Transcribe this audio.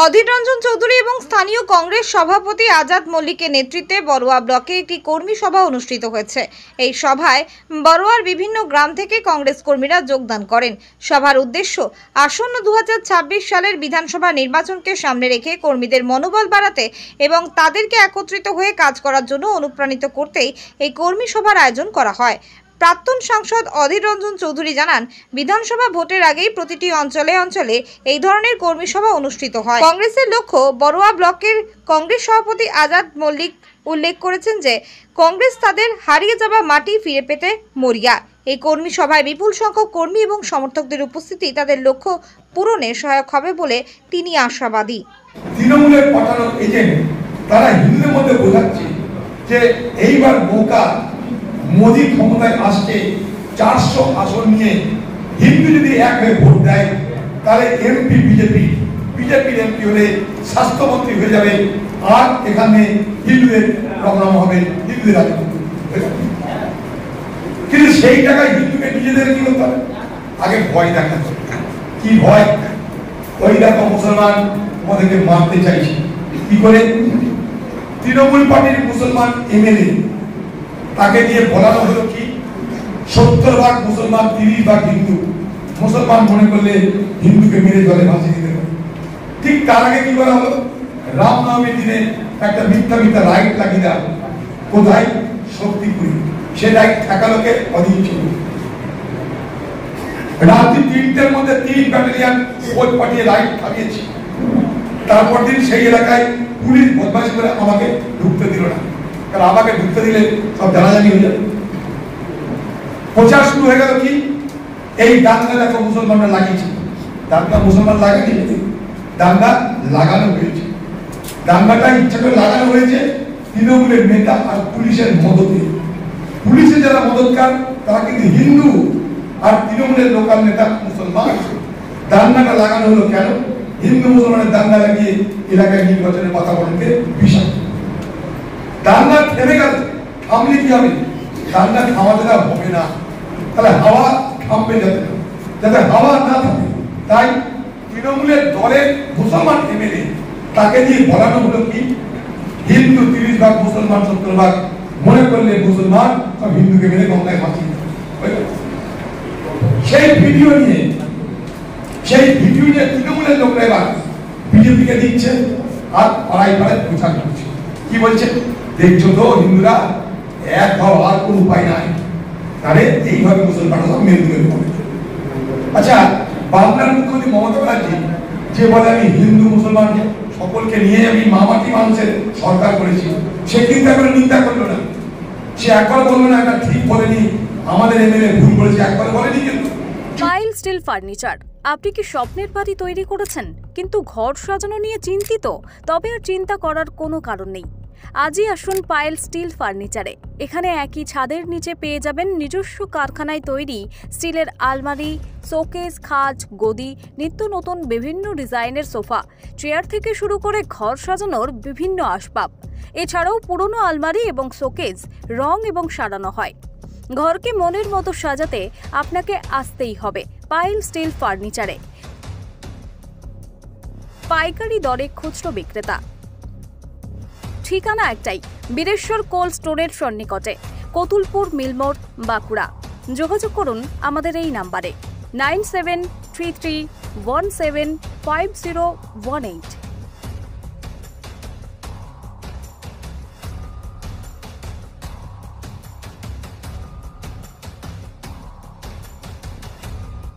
অধীর রঞ্জন চৌধুরী এবং স্থানীয় কংগ্রেস সভাপতি আজাদ মল্লিকের নেতৃত্বে বড়ুয়া ব্লকে একটি কর্মী সভা অনুষ্ঠিত হয়েছে। এই সভায় বড়ুয়ার বিভিন্ন গ্রাম থেকে কংগ্রেস কর্মীরা যোগদান করেন। সভার উদ্দেশ্য আসন্ন 2026 সালের বিধানসভা নির্বাচনকে সামনে রেখে কর্মীদের মনোবল বাড়াতে এবং তাদেরকে একত্রিত হয়ে কাজ করার জন্য অনুপ্রাণিত করতেই এই কর্মী সভার আয়োজন করা হয়। প্রাক্তন সাংসদ অধীর রঞ্জন চৌধুরী জানান, বিধানসভা ভোটের আগেই প্রতিটি অঞ্চলে অঞ্চলে এই ধরনের কর্মী সভা অনুষ্ঠিত হয়। কংগ্রেসের লক্ষ্য বড়ুয়া ব্লকের কংগ্রেস সভাপতি আজাদ মল্লিক উল্লেখ করেছেন যে কংগ্রেস তাদের হারিয়ে যাওয়া মাটি ফিরে পেতে মরিয়া। এই কর্মী সভায় বিপুল সংখ্যক কর্মী এবং সমর্থকদের উপস্থিতি তাদের লক্ষ্য পূরণে সহায়ক হবে বলে তিনি আশাবাদী। তৃণমূলের পাঠানো এজেন্ট তারা হিন্দুদের মধ্যে বোঝাচ্ছে যে এইবার মৌকা মোদী ক্ষমতায় আসছে 400 আসন নিয়ে হিন্দু যদি এক হয়ে ভোট দেয় তাহলে এমপি বিজেপির এমপি হলে স্বাস্থ্যমন্ত্রী হয়ে যাবে আর এখানে হিন্দুদের প্রোগ্রাম হবে, হিন্দুদের রাজনীতি। কিন্তু সেই জায়গায় হিন্দুকে নিজেদের কি করতে হবে? আগে ভয় দেখাচ্ছে। কি ভয়? ওই দেখো মুসলমান আমাদেরকে মারতে চাইছে। কি করে? তৃণমূল পার্টির মুসলমান এমএলএ তাকে দিয়ে বলানো হলো কি 70% মুসলমান 30% হিন্দু। মুসলমান মনে করলে হিন্দুকে মেরে জলে ভাসিয়ে দিতে পারে। ঠিক তার আগে কি করা হলো? রামনবমীর দিনে একটা মিথ্যা রাইট লাগিয়ে দেওয়া। কোথায়? শক্তিপুরে। সে রাইট ঠেকালোকে অধীর চৌধুরী। রাত্রি 3টের মধ্যে 3 ব্যাটালিয়ন ফৌজ পাঠিয়ে রাইট থামিয়েছে। তারপর দিন সেই এলাকায় পুলিশ বদমাইশি করে আমাকে ঢুকতে দিল না, কারণ আমাকে ঢুকতে দিলে সব জানাজানি হয়ে যাবে। প্রচার শুরু হয়ে গেল কি এই দাঙ্গা দেখো মুসলমানরা লাগিয়েছে। দাঙ্গা মুসলমান লাগানি, দাঙ্গা লাগানো হয়েছে। দাঙ্গাটা ইচ্ছা করে লাগানো হয়েছে তৃণমূলের নেতা আর পুলিশের মদতে। পুলিশে যারা মদতকার তারা কিন্তু হিন্দু আর তৃণমূলের লোকাল নেতা মুসলমান। দাঙ্গাটা লাগানো হলো কেন? হিন্দু মুসলমানের দাঙ্গা লাগিয়ে এলাকায় নির্বাচনের বাতাবরণকে বিষাদ। দাঙ্গা থেমে গেল, থামলে কি হবে? দাঙ্গা থামাতে দেওয়া হবে না, তাহলে হাওয়া থামবে যাতে হাওয়া না থামে। তাই তৃণমূলের দলের মুসলমান এমএলএ তাকে দিয়ে বলানো হলো কি হিন্দু 30% মুসলমান 70%। মনে করলে মুসলমান সব হিন্দুকে মেরে গঙ্গায় ভাসিয়ে দেবে। সেই ভিডিও নিয়ে তৃণমূলের লোকরা এবার বিজেপিকে দিচ্ছে আর পাড়ায় প্রচার করছে। কি বলছে? দেখছো তো হিন্দুরা এক হও, আর কোন উপায় নাই, তাহলে এইভাবে মুসলমানরা সব মেরে মেরে পড়ে। আচ্ছা, বাংলার মুখ্যমন্ত্রী মমতা ব্যানার্জি যে বলে আমি হিন্দু মুসলমান সকলকে নিয়ে আমি মামাটি মানুষের সরকার করেছি, সে কিন্তু এখন নিন্দা করলো না। সে একবার বললো না এটা ঠিক বলেনি, আমাদের এমএলএ ভুল করেছে, একবার বলেনি। কিন্তু পাইল স্টিল ফার্নিচার, আপনি কি স্বপ্নের বাড়ি তৈরি করেছেন কিন্তু ঘর সাজানো নিয়ে চিন্তিত? তবে আর চিন্তা করার কোনো কারণ নেই। আজই আসুন পাইল স্টিল ফার্নিচারে। এখানে একই ছাদের নিচে পেয়ে যাবেন নিজস্ব কারখানায় তৈরি স্টিলের আলমারি, শোকেস, খাট, গদি, নিত্য নতুন বিভিন্ন ডিজাইনের সোফা, চেয়ার থেকে শুরু করে ঘর সাজানোর বিভিন্ন আসবাব। এছাড়াও পুরনো আলমারি এবং শোকেস রং এবং সারানো হয়। ঘরকে মনের মতো সাজাতে আপনাকে আসতেই হবে পাইল স্টিল ফার্নিচারে। পাইকারি দরে খুচরো বিক্রেতা। ঠিকানা একটাই, বীরেশ্বর কোল্ড স্টোরের সন্নিকটে, কতুলপুর মিলমোড়, বাঁকুড়া। যোগাযোগ করুন আমাদের এই নাম্বারে 9733175018।